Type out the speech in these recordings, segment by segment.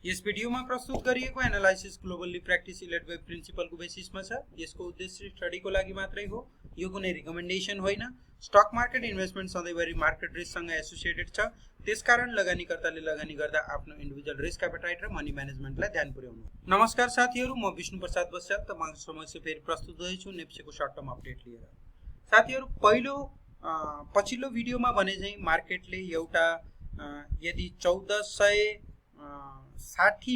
यस भिडियोमा प्रस्तुत गरिएको एनालाइसिस ग्लोबली प्र्याक्टिस इलेट वेब प्रिन्सिपलको बेसिसमा छ। यसको उद्देश्य स्टडीको लागि मात्रै हो, यो कुनै रिकमेन्डेसन होइन। स्टक मार्केट इन्भेस्टमेन्ट सधैँभरि मार्केट रिस्कसँग एसोसिएटेड छ, त्यसकारण लगानीकर्ताले लगानी गर्दा आफ्नो इन्डिभिजुअल रिस्क एपेटाइट र मनी म्यानेजमेन्टलाई ध्यान पुर्याउनु। नमस्कार साथीहरू, म विष्णु प्रसाद बस्याल तपाईको समक्ष फेरि प्रस्तुत हुँदैछु नेप्सेको सर्ट टर्म अपडेट लिएर। साथीहरू, पछिल्लो भिडियोमा भने चाहिँ मार्केटले एउटा यदि 1460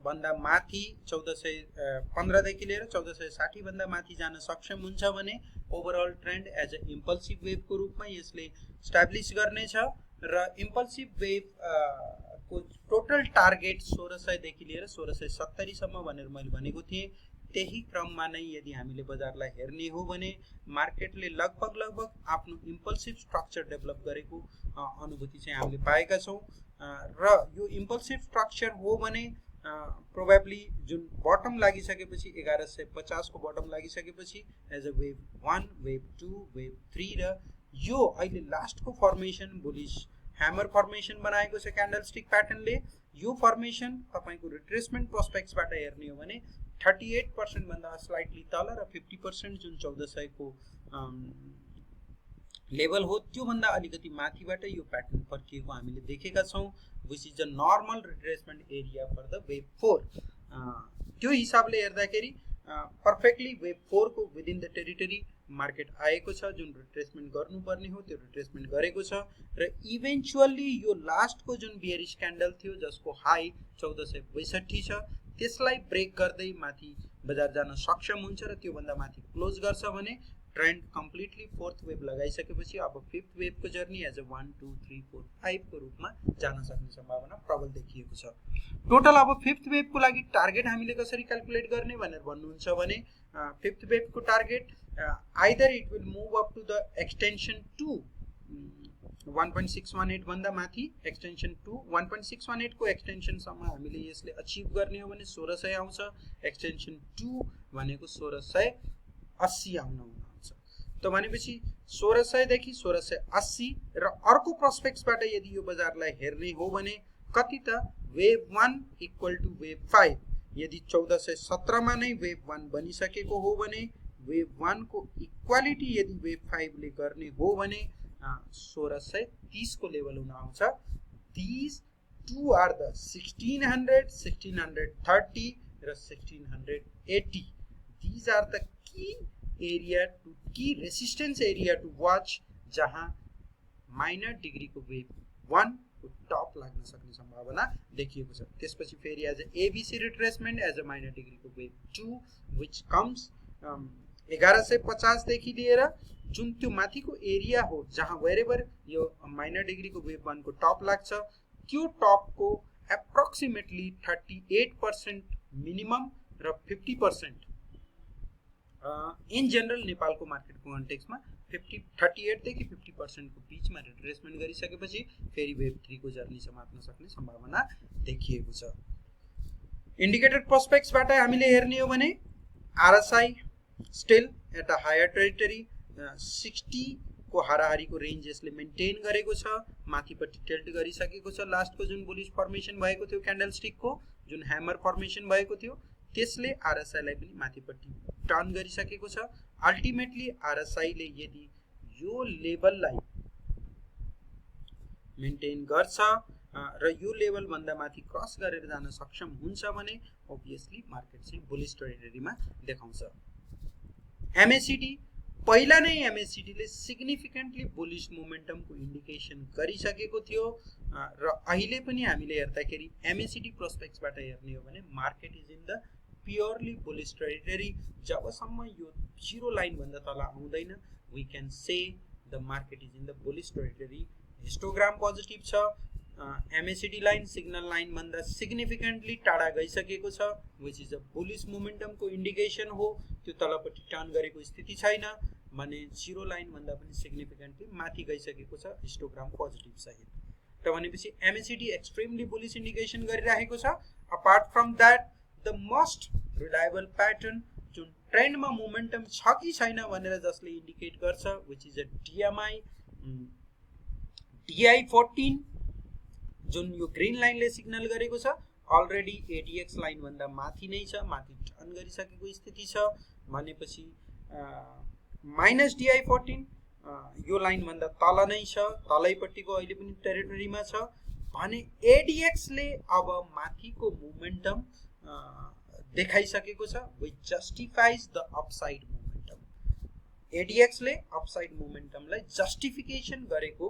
भन्दा माथि 1415 देखि लिएर 1460 भन्दा माथि जान सक्षम हुन्छ भने overall trend as a impulsive वेभको रूपमा यसले स्ट्याब्लिस गर्नेछ र इम्पल्सिभ वेभ को टोटल टार्गेट 1600 देखि लिएर 1670 सम्म भनेर मैले भनेको थिएँ। त्यही क्रममा नै यदि हामीले बजारलाई हेर्ने हो भने मार्केटले लगभग आफ्नो इम्पल्सिभ स्ट्रक्चर डेभलप गरेको अनुभूति चाहिँ हामीले पाएका छौँ र यो इम्पल्सिभ स्ट्रक्चर हो भने प्रोबेबली जुन बटम लागिसकेपछि 1150 को बटम लागिसकेपछि as a wave 1, wave 2, wave 3 र यो अहिले लास्टको फर्मेसन बुलिश ह्यामर फर्मेसन बनाएको छ क्यान्डलस्टिक प्याटर्नले। यो फर्मेसन तपाईको रिट्रेसमेन्ट प्रोस्पेक्ट्सबाट हेर्ने हो भने 38% भन्दा स्लाइटली तल र 50% जुन 1400 को लेभल हो त्यो भन्दा अलिकति माथिबाट यो प्याटर्न फर्किएको हामीले देखेका छौँ, which is a normal retracement area for the wave 4। त्यो हिसाबले हेर्दाखेरि पर्फेक्टली वेभ 4 को विदिन द टेरिटरी मार्केट आएको छ। जुन रिट्रेसमेन्ट गर्नुपर्ने हो त्यो रिट्रेसमेन्ट गरेको छ र इभेन्चुअली यो लास्टको जुन बियरिश क्यान्डल थियो जसको हाई 1462 छ त्यसलाई ब्रेक गर्दै माथि बजार जान सक्षम हुन्छ र त्यो भन्दा माथि क्लोज गर्छ भने ट्रेन्ड कम्प्लिटली फोर्थ वेभ लगाइसकेपछि अब फिफ्थ वेभको जर्नी एज अ 1, 2, 3, 4, 5 को रूपमा जान सक्ने सम्भावना प्रबल देखिएको छ। टोटल अब फिफ्थ वेभको लागि टार्गेट हामीले कसरी क्याल्कुलेट गर्ने भनेर भन्नुहुन्छ भने फिफ्थ वेभको target either it will move up to the extension to 1.618 भन्दा माथि एक्सटेन्सन टु 1.618 को एक्सटेन्सनसम्म हामीले यसले अचिभ गर्ने हो भने 1600 आउँछ। एक्सटेन्सन 2 भनेको 1680 आउन हुन्छ। त भनेपछि 1600 देखि 1680 र अर्को प्रोस्पेक्ट्सबाट यदि यो बजारलाई हेर्ने हो भने कति त वेभ 1 इक्वल टु वेभ 5 यदि 1417 मा नै वेभ 1 बनिसकेको हो भने वेभ 1 को इक्वालिटी यदि वेभ 5 ले गर्ने हो भने 1630 को लेभल हुन आउँछ। These two are the 1600, 1630 र 1680. These are the key resistance area to watch जहाँ माइनर डिग्री को वेभ 1 को टप लाग्न सक्ने सम्भावना देखिएको छ। त्यसपछि फेरि as a ABC retracement as a minor degree को वेभ 2 which comes 1150 देखि लिएर जुन त्यो माथिको एरिया हो जहाँ वेरेभर यो माइनर डिग्री को वेभ 1 को टप लाग्छ त्यो टप को एप्रोक्सिमेटली 38% मिनिमम र 50% इन जनरल नेपालको मार्केटको कन्टेक्स्टमा 38 देखि 50% को बीचमा रिट्रेसमेन्ट गरिसकेपछि फेरि वेभ 3 को जर्नी समात्न सक्ने सम्भावना देखिएको छ। इन्डिकेटर प्रोस्पेक्ट्सबाट हामीले हेर्ने हो भने RSI still at a higher territory 60 को हाराहारीको रेन्ज यसले मेन्टेन गरेको छ, माथिपट्टि टिल्ट गरिसकेको छ। लास्टको जुन बुलिश फर्मेसन भएको थियो क्यान्डलस्टिकको जुन ह्यामर फर्मेसन भएको थियो त्यसले आरएसआई लाई पनि माथिपट्टि टर्न गरिसकेको छ। अल्टिमेटली आरएसआई ले यदि यो लेभललाई मेन्टेन गर्छ र यो लेभल भन्दा माथि क्रस गरेर जान सक्षम हुन्छ भने ओब्भियसली मार्केट चाहिँ बुलिश टेरिटरीमा देखाउँछ। एमएसीडी पहिला नै एमएसीडी ले सिग्निफिकेन्टली बुलिश मोमेन्टमको इन्डिकेसन गरिसकेको थियो र अहिले पनि हामीले हेर्दाखेरि एमएसीडी प्रोस्पेक्ट्सबाट हेर्ने हो भने market is in the purely bullish territory. जबसम्म यो जीरो लाइन भन्दा तल आउँदैन we can say the market is in the bullish territory. Histogram positive छ, एमएसीडी लाइन सिग्नल लाइन भन्दा सिग्निफिकेन्टली टाढा गइसकेको छ विच इज अ बुलिश मोमेन्टमको इन्डिकेसन हो। त्यो तलपट्टि टर्न गरेको स्थिति छैन भने जीरो लाइन भन्दा पनि सिग्निफिकेन्टली माथि गइसकेको छ हिस्टोग्राम पोजिटिभ सहित। त भनेपछि एमएसीडी एक्सट्रिमली बुलिश इन्डिकेसन गरिरहेको छ। Apart from that the most reliable pattern जुन ट्रेन्डमा मोमेन्टम छ कि छैन भनेर जसले इन्डिकेट गर्छ विच इज अ डिएमआई DI14 जुन यो ग्रीन लाइनले सिग्नल गरेको छ अलरेडी एडीएक्स लाइन भन्दा माथि नै छ, माथि टर्न गरिसकेको स्थिति छ भनेपछि माइनस DI14 यो लाइन भन्दा तल नै छ, तलैपट्टिको अहिले पनि टेरिटोरीमा छ भने एडीएक्स ले अब माथिको मोमेन्टम देखाइसकेको छ, which justifies the upside momentum. ADX ले अपसाइड मोमेन्टमलाई जस्टिफिकेसन गरेको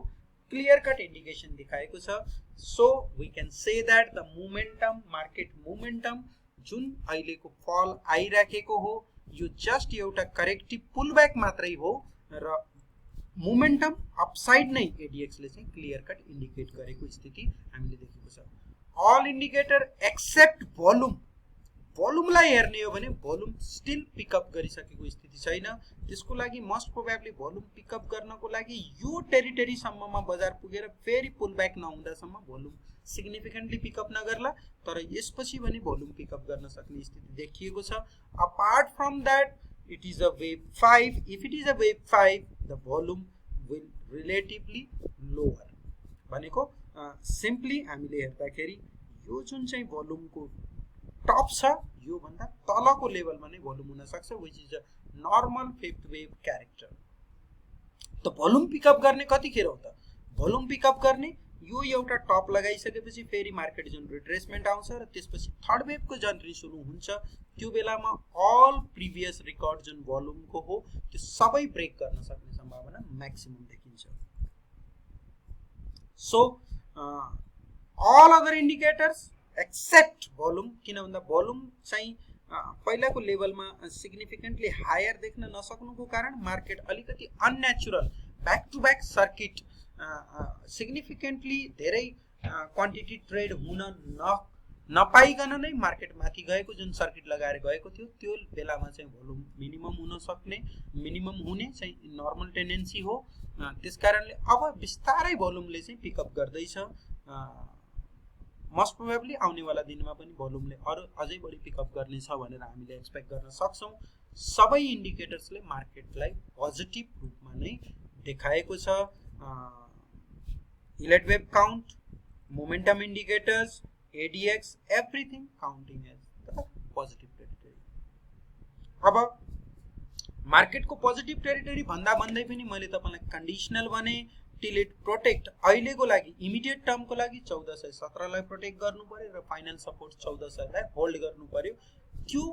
क्लियर कट इन्डिकेसन दिखाएको छ. So we can say that the momentum, market momentum जुन अहिलेको फल आइराखेको हो यो जस्ट एउटा करेक्टिभ पुलब्याक मात्रै हो र मोमेन्टम अपसाइड नै एडीएक्स ले चाहिँ क्लियर कट इन्डिकेट गरेको स्थिति हामीले देखेको छ. ऑल इन्डिकेटर एक्सेप्ट भोल्युम, भोल्युमलाई हेर्ने हो भने भोल्युम स्टिल पिकअप गरिसकेको स्थिति छैन. त्यसको लागि मोस्ट प्रोबेबली भोल्युम पिकअप गर्नको लागि यो टेरिटरी सम्ममा बजार पुगेर फेरि पुलब्याक नहुँदासम्म भोल्युम सिग्निफिकेन्टली पिकअप नगर्ला, तर यसपछि पनि भोल्युम पिकअप गर्न सक्ने स्थिति देखिएको छ. Apart from that it is a wave 5. If it is a wave 5, the volume will relatively lower. भनेको सिम्पली हामीले हेर्दाखेरि यो जुन चाहिँ भोल्युमको टप छ यो भन्दा तलको लेभलमा नै भोल्युम हुन सक्छ, which is a normal fifth wave character. त भोल्युम पिकअप गर्ने कतिखेर हो त? भोल्युम पिकअप गर्ने यो एउटा टप लगाइसकेपछि फेरि मार्केट जुन रिट्रेसमेन्ट आउँछ र त्यसपछि थर्ड वेभको जर्नी सुरु हुन्छ, त्यो बेलामा अल प्रिभियस रिकर्ड जुन भोल्युमको हो त्यो सबै ब्रेक गर्न सक्ने सम्भावना म्याक्सिमम देखिन्छ. So all other indicators except volume, किन भन्दा भोल्युम चाहिँ पहिलाको लेभलमा सिग्निफिकेन्टली हायर देख्न नसक्नुको कारण मार्केट अलिकति unnatural back to back circuit significantly धेरै क्वान्टिटी ट्रेड हुन नपाइकन नै मार्केट माथि गएको जुन सर्किट लगाएर गएको थियो त्यो बेलामा चाहिँ भोल्युम मिनिमम हुन सक्ने, मिनिमम हुने चाहिँ नर्मल टेन्डेन्सी हो. त्यसकारणले अब बिस्तारै भोल्युमले चाहिँ पिकअप गर्दैछ. मोस्ट प्रोबेबली आउनेवाला दिनमा पनि भोल्युमले अझै बढी पिकअप गर्नेछ भनेर हामीले एक्सपेक्ट गर्न सक्छौँ. सबै इन्डिकेटर्सले मार्केटलाई पोजिटिभ रूपमा नै देखाएको छ. Elliott wave count, momentum indicators, ADX, everything counting as the positive territory. अब मार्केटको पोजिटिभ टेरिटरी भन्दा भन्दै पनि मैले तपाईलाई कन्डिसनल भने टिल इट प्रोटेक्ट अहिलेको लागि इमिडिएट टर्मको लागि 1417 लाई प्रोटेक्ट गर्नु पर्यो र फाइनल सपोर्ट 1400 लाई होल्ड गर्नु पर्यो. त्यो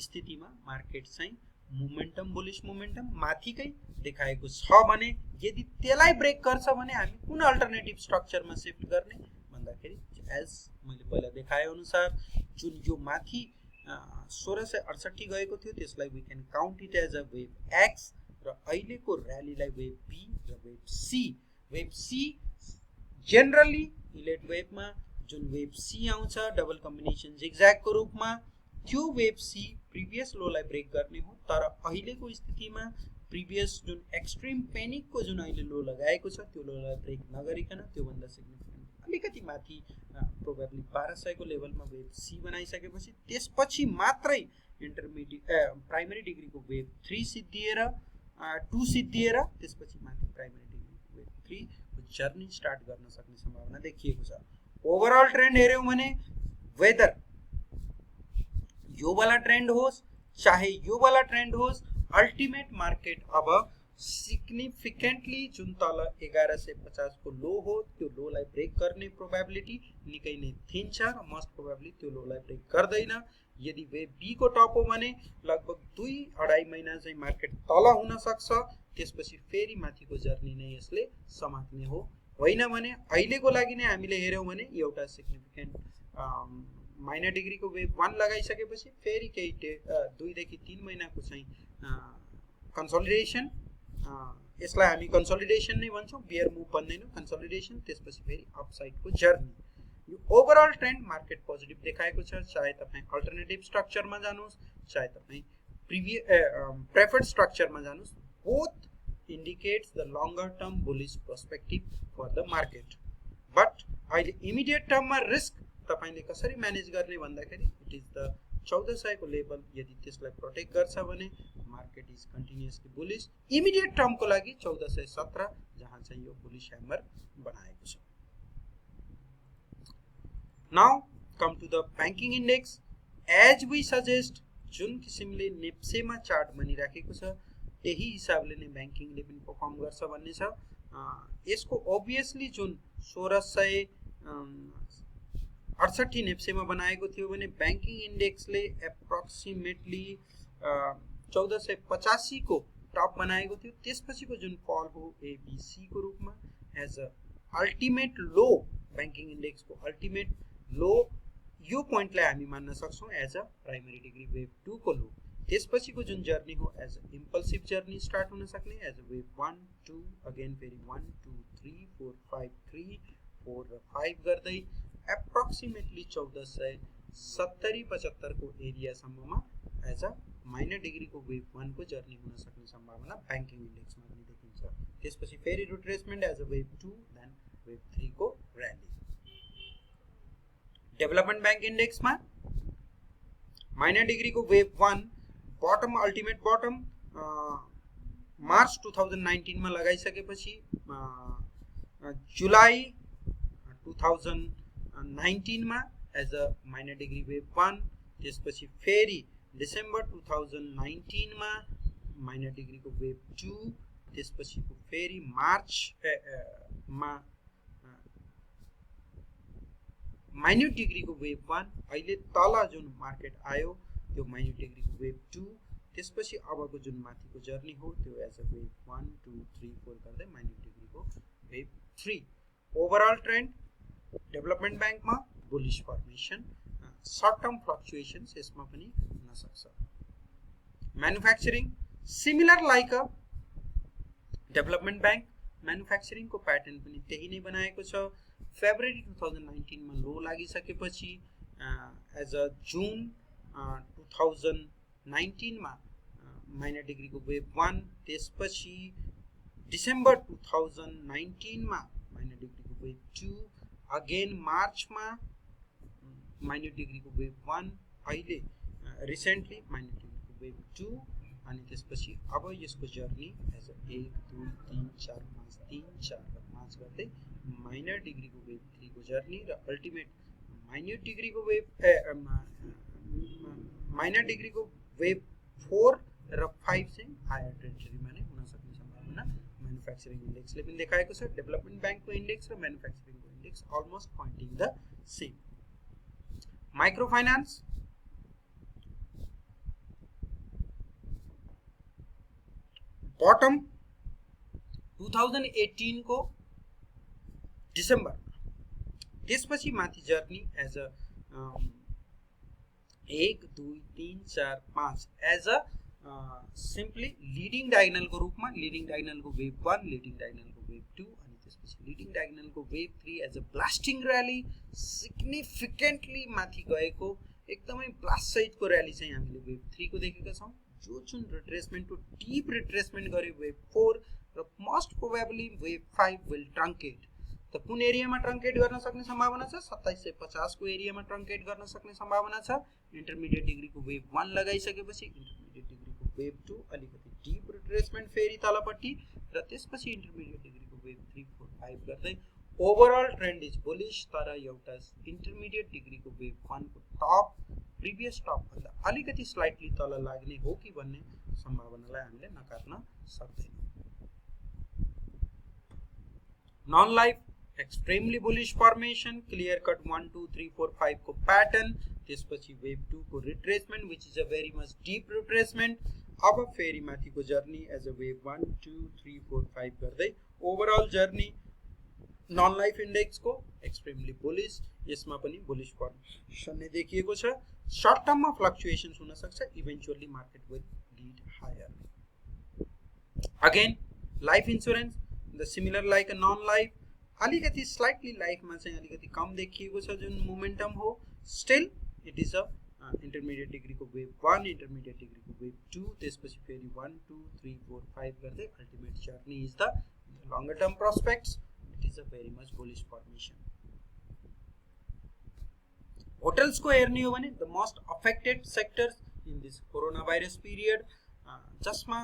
स्थितिमा मार्केट चाहिँ मोमेन्टम, बुलिश मोमेन्टम माथिकै देखाएको छ भने यदि त्यसलाई ब्रेक गर्छ भने हामी कुन अल्टरनेटिभ स्ट्रक्चरमा शिफ्ट गर्ने भन्दाखेरि एज मैले पहिला देखाए अनुसार जुन यो माथि 1668 गएको थियो त्यसलाई we can count it as a wave X र अहिलेको र्यालीलाई वेभ बी र wave C. Wave C generally Elliott वेभमा जुन वेभ सी आउँछ डबल कम्बिनेसन जिगज्यागको रूपमा, त्यो वेभ सी प्रिभियस लोलाई ब्रेक गर्ने हो. तर अहिलेको स्थितिमा प्रिभियस जुन एक्सट्रिम पेनिकको जुन अहिले लो लगाएको छ त्यो लोलाई ब्रेक नगरिकन त्योभन्दा सिग्निफिकेन्ट अलिकति माथि प्रोबेबली 1200 को लेभलमा वेभ सी बनाइसकेपछि त्यसपछि मात्रै इन्टरमिडिएट प्राइमरी डिग्रीको वेभ 3 सिद्धिएर 2 सिद्धिएर त्यसपछि माथि प्राइमरी डिग्रीको वेभ 3 को जर्नी स्टार्ट गर्न सक्ने सम्भावना देखिएको छ. ओभरअल ट्रेन्ड हेर्यौं भने वेदर यो वाला ट्रेन्ड होस् चाहे यो वाला ट्रेन्ड होस्, अल्टिमेट मार्केट अब सिग्निफिकेन्टली जुन तल 1150 को लो हो त्यो लोलाई ब्रेक गर्ने प्रोबेबिलिटी निकै नै थिन छ र मोस्ट प्रोबेबली त्यो लोलाई ब्रेक गर्दैन. यदि वेभ बी को टप हो भने लगभग 2-2.5 महिना चाहिँ मार्केट तल हुन सक्छ, त्यसपछि फेरि माथिको जर्नी नै यसले समात्ने हो. होइन भने अहिलेको लागि नै हामीले हेर्यौं भने एउटा सिग्निफिकेन्ट माइनर डिग्रीको वेभ 1 लगाइसकेपछि फेरि केही 2 देखि 3 महिनाको चाहिँ कन्सोलिडेसन, यसलाई हामी कन्सोलिडेसन नै भन्छौं, बियर मुभ भन्दैनौं, कन्सोलिडेसन, त्यसपछि फेरि अपसाइडको जर्नी. यो ओभरअल ट्रेन्ड मार्केट पोजिटिभ देखाएको छ. चाहे तपाई अल्टरनेटिभ स्ट्रक्चरमा जानुस् चाहे तपाई प्रेफर्ड स्ट्रक्चरमा जानुस्, both indicates the longer term bullish perspective for the market. But अहिले इमिडिएट टर्ममा रिस्क तपाईले कसरी म्यानेज गर्ने भन्दाखेरि इट इज द 1400 को लेभल. यदि त्यसलाई प्रोटेक्ट गर्छ भने market is continuously bullish. Immediate टर्मको लागि 1417 जहाँ चाहिँ यो बुलिश ह्यामर बनाएको छ. Now come to the banking index. As we suggest, जुन किसिमले नेप्सेमा चार्ट बनिराखेको छ त्यही हिसाबले नै ब्याङ्किङले पनि परफर्म गर्छ भन्ने छ। यसको obviously जुन 1668 नेप्सेमा बनाएको थियो भने ब्याङ्किङ इन्डेक्सले एप्रोक्सिमेटली 1485 को टप बनाएको थियो। त्यसपछिको जुन फल हो एबीसी को रूपमा as a ultimate low, banking इन्डेक्सको अल्टिमेट लो यो पोइन्टलाई हामी मान्न सक्छौं as a primary degree wave 2 को लो। त्यसपछिको जुन जर्नी हो as a impulsive journey start हुन सक्ने एज अ वेभ 1 2 अगेन फेरि 1 2 3 4 5 3 4 र 5 गर्दै एप्रोक्सिमेटली 1470-75 को एरिया सम्ममा एज अ माइनर डिग्री को वेभ 1 को जर्नी हुन सक्ने सम्भावना ब्याङ्किङ इन्डेक्समा पनि देखिन्छ। त्यसपछि फेरि retracement as a wave 2 then wave 3 को र्याली। डेभलपमेन्ट बैंक इंडेक्स में माइनर डिग्री को wave 1 bottom ultimate bottom March 2019 में लगाइसकेपछि जुलाई 2019 में as a minor degree wave 1, त्यसपछि फेरि डिसेम्बर 2019 में माइनर डिग्री को वेव 2, त्यसपछि फेरि मार्च माइन्यूट डिग्री को वेव 1, अहिले तल जुन मार्केट आयो त्यो माइन्यूट डिग्री को वेव 2, त्यसपछि अबको जुन माथिको जर्नी हो त्यो एज अ वेव 1 2 3 4 गर्दै माइन्यूट डिग्री को wave 3। Overall trend development bank में bullish formation, short term fluctuations यसमा पनि हुन सक्छ। Manufacturing similar like a development bank, manufacturing को पैटर्न पनि त्यही नै बनाएको छ। फेब्रुअरी 2019 में लो लागिसकेपछि एज अ जून 2019 में माइनर डिग्री को वेव 1, त्यसपछि डिसेम्बर 2019 में माइनर डिग्री को वेव 2, अगेन मार्च में माइनर डिग्री को वेव 1, अहिले रिसेंटली माइनर डिग्री को वेव 2 अनि त्यसपछि अब यसको जर्नी एज अ 1 2 3 4 5 3 4 र 5 गर्दै माइनर डिग्री को वेव 3 को जर्नी र अल्टिमेट माइनर डिग्री को वेव माइनर डिग्री को वेव 4 र 5 चाहिँ हायर टेरिटरीमा नै हुन सक्ने सम्भावना मैन्युफैक्चरिंग इन्डेक्सले पनि देखाएको छ। डेभलपमेन्ट बैंकको इन्डेक्स र मैन्युफैक्चरिंगको index almost pointing the same. Micro finance bottom 2018 को डिसेम्बर, त्यसपछि माथि journey as a 1 2 3 4 5 as a simply leading diagonal को रूपमा, लीडिङ डायगोनल को वेव 1, लीडिङ डायगोनल को वेव 2 अनि त्यसपछि लीडिङ डायगोनल को wave 3 as a blasting rally significantly माथि गएको एकदमै ब्लास्ट सहितको र्याली चाहिँ हामीले वेव 3 को देखेका छौं। जो जुन रिट्रेसमेन्ट टु डीप रिट्रेसमेन्ट गर्यो वेव 4 र most probably wave 5 will truncate. त कुन एरियामा ट्रंकेट गर्न सक्ने सम्भावना छ? 2750 को एरियामा ट्रंकेट गर्न सक्ने सम्भावना छ। इन्टरमिडिएट डिग्री को वेव 1 लगाइसकेपछि इन्टरमिडिएट डिग्री को वेव 2 अलिकति डीप रिट्रेसमेन्ट फेरि तलपट्टि र त्यसपछि इन्टरमिडिएट डिग्री को वेव 3 4 5 गर्दै ओभरअल ट्रेन्ड इज बुलिश। तर एउटा इन्टरमिडिएट डिग्री को वेव 1 को टप प्रिभियस टप भन्दा अलिकति स्लाइटली तल लाग्ने हो कि भन्ने सम्भावनालाई हामीले नकार्न सक्दैनौं। Non life extremely bullish formation, clear cut 1 2 3 4 5 को पैटर्न, त्यसपछि वेव 2 को retracement which is a very much deep retracement. अब फेरि माथिको जर्नी एज अ वेव 1 2 3 4 5 गर्दै overall journey non life index को एक्सट्रीमली बुलिश, यसमा पनि बुलिश फर्मेसन नै देखिएको छ। शॉर्ट टर्म में फ्लक्चुएशन्स हुन सक्छ, eventually market will lead higher. Again life insurance the similar like a non life, अलिकति स्लाइटली लाइफमा चाहिँ अलिकति कम देखिएको छ जुन मोमेन्टम हो। Still it is a intermediate degree को वेव 1, इन्टरमिडिएट डिग्री को वेव 2, त्यसपछि फेरि 1 2 3 4 5 गर्दै ultimate journey is the longer term prospects. It is a very much bullish formation. Hotels को हेर्ने हो भने the most affected sectors in this corona virus period, जसमा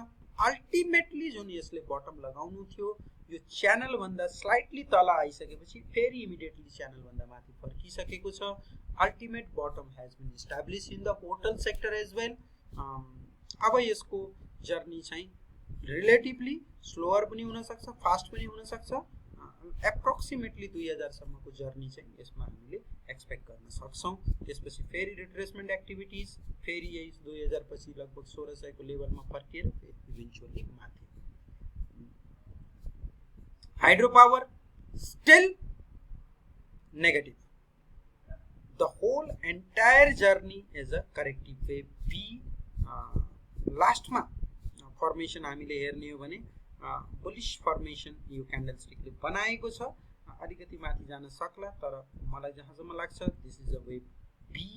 अल्टिमेटली जुन यसले बटम लगाउनु थियो यो च्यानल भन्दा स्लाइटली तल आइसकेपछि फेरि इमिडिएटली च्यानल भन्दा माथि फर्किसकेको छ। Ultimate bottom has been establish in the hotel sector as well. अब यसको जर्नी चाहिँ रिलेटिभली स्लोअर पनि हुन सक्छ, फास्ट पनि हुन सक्छ। एप्रोक्सिमेटली 2000 सम्मको जर्नी चाहिँ यसमा हामीले एक्सपेक्ट गर्न सक्छौं। त्यसपछि फेरि रिट्रेसमेन्ट एक्टिभिटिज, फेरि यही 2000 पछि लगभग 1600 को लेभलमा फर्किएर इभेन्चुअली माथि। Hydro power still negative. The whole entire journey is a corrective wave B। लास्टमा फर्मेसन हामीले हेर्ने हो भने बुलिश फर्मेसन यो क्यान्डलस्टिकले बनाएको छ। अलिकति माथि जान सक्ला, तर मलाई जहाँसम्म लाग्छ this is a wave B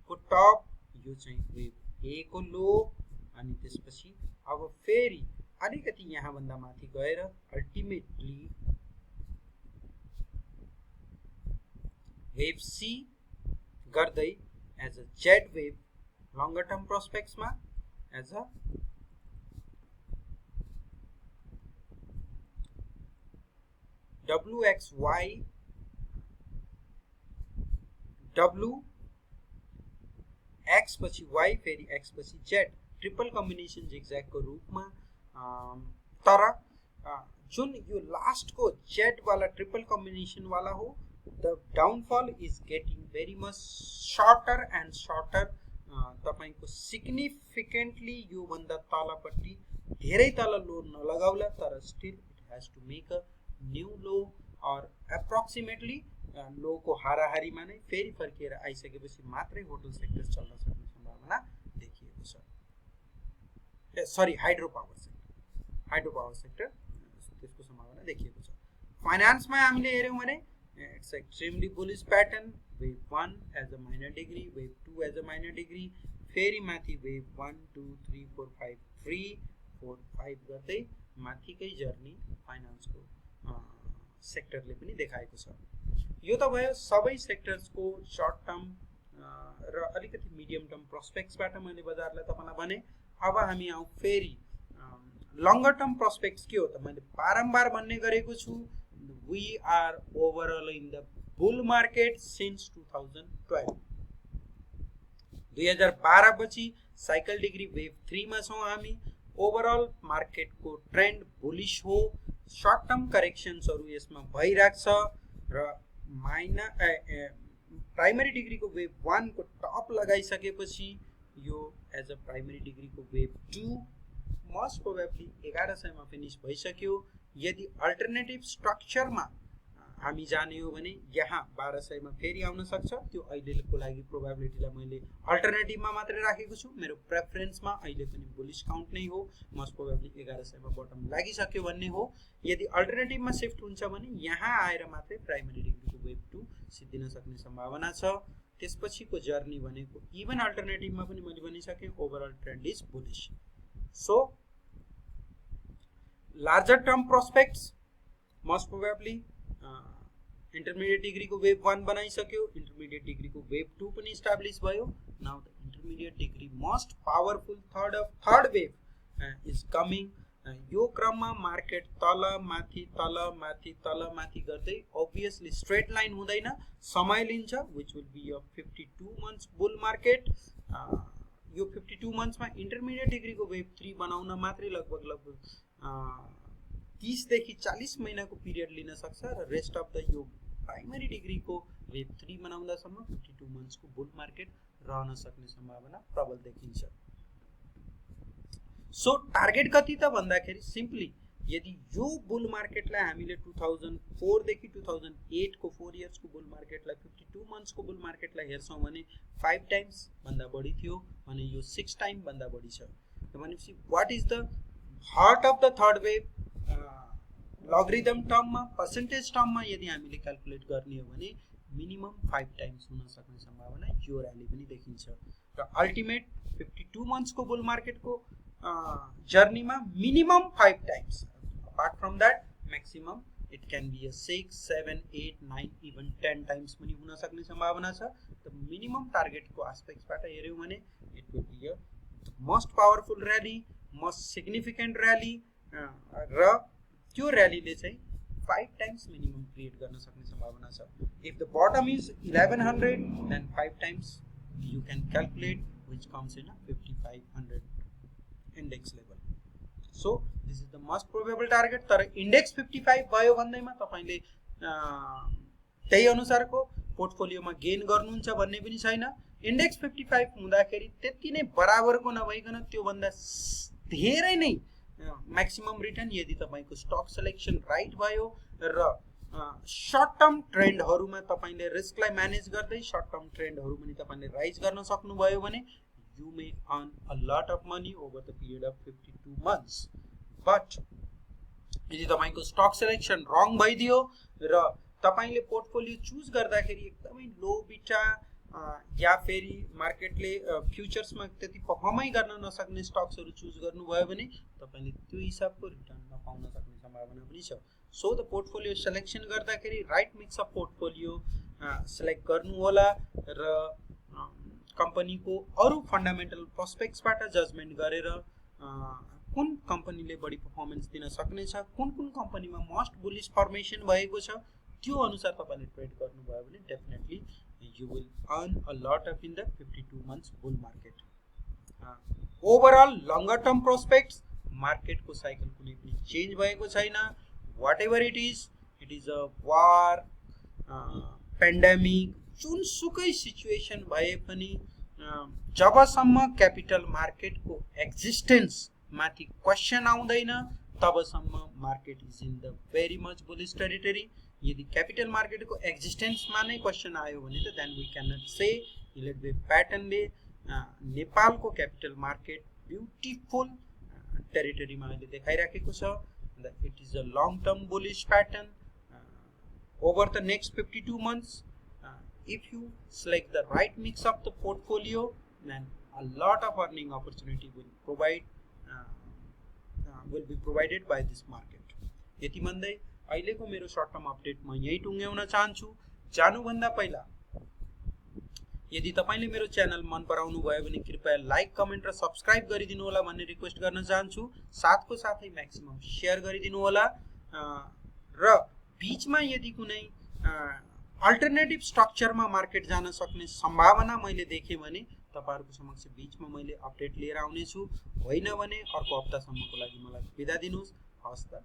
को टप, यो चाहिँ वेभ ए को लो, अनि त्यसपछि अब फेरि अलिकति यहाँ भन्दा माथि गएर अल्टिमेटली वेभ सी गर्दै as a Z wave longer term प्रोस्पेक्ट्समा as a WXY W X पछि Y फेरि X पछि Z ट्रिपल कम्बिनेसन जिगजैग को रूपमा। तर जुन यो लास्ट को Z वाला ट्रिपल कम्बिनेसन वाला हो, the downfall is getting very much shorter and shorter। तपाईको सिग्निफिकेन्टली यो भन्दा तलपट्टि धेरै तल लो नलगाउला, तर still it has to make a new low or approximately लो को हाराहारीमा नै फेरि फर्किएर आइसकेपछि मात्रै होटल सेक्टर चल्न सक्ने सम्भावना देखिएको छ। सरी, हाइड्रो पावर सेक्टर त्यसको सम्भावना देखिएको छ। फाइनान्समा हामीले हेर्यौं भने it's extremely bullish pattern. Wave 1 as a minor degree, wave 2 as a minor degree, फेरि माथि वेभ 1 2 3 4 5 3 4 5 गर्दै माथिकै जर्नी फाइनान्सको सेक्टरले पनि देखाएको छ। यो त भयो सबै सेक्टर्सको सर्ट टर्म र अलिकति मिडियम टर्म प्रोस्पेक्ट्सबाट मैले बजारलाई तपाईलाई भने। अब हामी आउँ फेरि लङ्गर टर्म प्रोस्पेक्ट्स के हो त मैले बारम्बार भन्ने गरेको छु। We are overall in the bull market since 2012। 2012 पछि साइकल डिग्री वेभ 3 मा छौं हामी। ओभरअल मार्केटको ट्रेन्ड बुलिश हो। सर्ट टर्म करेक्सन्सहरु यसमा भइराख्छ र प्राइमरी डिग्रीको वेभ 1 को टप लगाइसकेपछि यो एज अ प्राइमरी डिग्रीको वेभ 2 मोस्ट प्रोबेबली 1100 मा फिनिश भइसक्यो। यदि अल्टरनेटिभ स्ट्रक्चरमा हामी जाने हो भने यहाँ 1200 मा फेरि आउन सक्छ। त्यो अहिलेको लागि प्रोबेबिलिटीलाई मैले अल्टरनेटिभमा मात्रै राखेको छु। मेरो प्रेफरेन्समा अहिले पनि बुलिश काउन्ट नै हो। मोस्ट प्रोबेबली 1100 मा बटम लागिसक्यो भन्ने हो। यदि अल्टरनेटिभमा शिफ्ट हुन्छ भने यहाँ आएर मात्रै प्राइमरी डिग्रीको वेभ 2 सिद्धिन सक्ने सम्भावना छ। त्यसपछिको जर्नी भनेको इभन अल्टरनेटिभमा पनि मैले भनिसके overall trend is bullish. So larger term prospects most probably intermediate degree को वेव 1 बनाइसक्यो। इंटरमीडिएट डिग्री को वेव 2 पनि इस्टाब्लिश भयो। Now the intermediate degree most powerful third wave is coming. यो क्रममा मार्केट तल माथि गर्दै obviously स्ट्रेट लाइन हुँदैन, समय लिन्छ, which will be a 52 months bull market। यो 52 months मा इंटरमीडिएट डिग्री को वेव 3 बनाउन मात्रै लगभग 30 देखि 40 महिनाको पिरियड लिन सक्छ र रेस्ट अफ द यो प्राइमरी डिग्री को वेभ 3 बनाउँदासम्म 52 months को बुल मार्केट रहन सक्ने सम्भावना प्रबल देखिन्छ। सो टार्गेट कति त भन्दाखेरि सिम्पली यदि यो बुल मार्केटलाई हामीले 2004 देखि 2008 को 4 इयर्स को बुल मार्केटलाई 52 months को बुल मार्केटलाई हेर्छौं भने 5 टाइम्स भन्दा बढी थियो भने यो 6 टाइम भन्दा बढी छ। भनेपछि what is the heart of the third wave? Logarithm टर्ममा पर्सेन्टेज टर्ममा यदि हामीले क्याल्कुलेट गर्ने हो भने मिनिमम 5 टाइम्स हुन सक्ने सम्भावना यो र्याली पनि देखिन्छ र अल्टिमेट 52 months को बुल मार्केटको जर्नीमा minimum 5 times. Apart from that maximum it can be a 6 7 8 9 even 10 times पनि हुन सक्ने सम्भावना छ। त मिनिमम टार्गेटको एस्पेक्ट्सबाट हेर्यौं भने it will be a most powerful rally, most significant rally र त्यो र्यालीले चाहिँ 5 टाइम्स मिनिमम क्रिएट गर्न सक्ने सम्भावना छ। If the bottom is 1100 then 5 times you can calculate which comes in a 5500 index level. So this is the most probable target. तर index 55 भयो भन्दैमा तपाईले त्यही अनुसारको पोर्टफोलियोमा गेन गर्नुहुन्छ भन्ने पनि छैन। इंडेक्स 55 हुँदाखेरि त्यति नै बराबरको नभइकन त्यो भन्दा धेरै नै मैक्सिमम रिटर्न यदि तपाईको स्टक सिलेक्सन राइट भयो र शॉर्ट टर्म ट्रेन्डहरुमा तपाईले रिस्कलाई म्यानेज गर्दै शॉर्ट टर्म ट्रेन्डहरु पनि तपाईले राइज गर्न सक्नु भयो भने you may earn a lot of money over the period of 52 months. But यदि तपाईको स्टक सिलेक्सन रङ भइदियो र तपाईले पोर्टफोलियो चुज गर्दाखेरि एकदमै लो बीटा या फेरि मार्केटले फ्युचर्समा त्यति परफर्मै गर्न नसक्ने स्टक्सहरु चुज गर्नुभयो भने तपाईले त्यो हिसाबको रिटर्न नपाउन सक्ने सम्भावना पनि छ। सो द पोर्टफोलियो सिलेक्सन गर्दाखेरि right mix of portfolio select गर्नु होला र कम्पनीको अरु फन्डामेन्टल प्रोस्पेक्ट्सबाट जजमेन्ट गरेर कुन कम्पनीले बढी परफर्मेन्स दिन सक्ने छ, कुन कम्पनीमा मोस्ट बुलिश फर्मेसन भएको छ त्यो अनुसार तपाईले ट्रेड गर्नुभयो भने definitely you will earn a lot of in the 52 months bull market. Overall longer term prospects market को cycle कुनै पनि change भएको छैन। Whatever it is a war, pandemic, जुनसुकै सिचुएसन भए पनि जबसम्म क्यापिटल मार्केट को एक्जिस्टेन्स माथि क्वेशन आउँदैन तबसम्म market is in the very much bullish territory. यदि क्यापिटल मार्केट को एक्जिस्टेन्स मा नै क्वेशन आयो भने त then we can not say Elliott wave प्याटर्नले नेपाल को क्यापिटल मार्केट ब्युटीफुल टेरिटरीमा अहिले देखाइराखेको छ। It is a long term bullish pattern over the next 52 months. If you select the right mix of the portfolio, then a lot of earning opportunity will be provided by this market. यति भन्दै अहिलेको मेरो short term update म यही टुङ्ग्याउन चाहन्छु। जानुभन्दा पहिला यदि तपाईले मेरो च्यानल मन पराउनु भयो भने कृपया लाइक, कमेन्ट र सब्स्क्राइब गरिदिनु होला भन्ने रिक्वेस्ट गर्न चाहन्छु। साथको साथै म्याक्सिमम शेयर गरिदिनु होला र बीचमा यदि कुनै अल्टरनेटिभ स्ट्रक्चरमा मार्केट जान सक्ने सम्भावना मैले देखे भने तपाईहरुको समक्ष बीचमा मैले अपडेट लिएर आउने छु। होइन भने अर्को हप्तासम्मको लागि मलाई बिदा दिनुस्। हवस् त।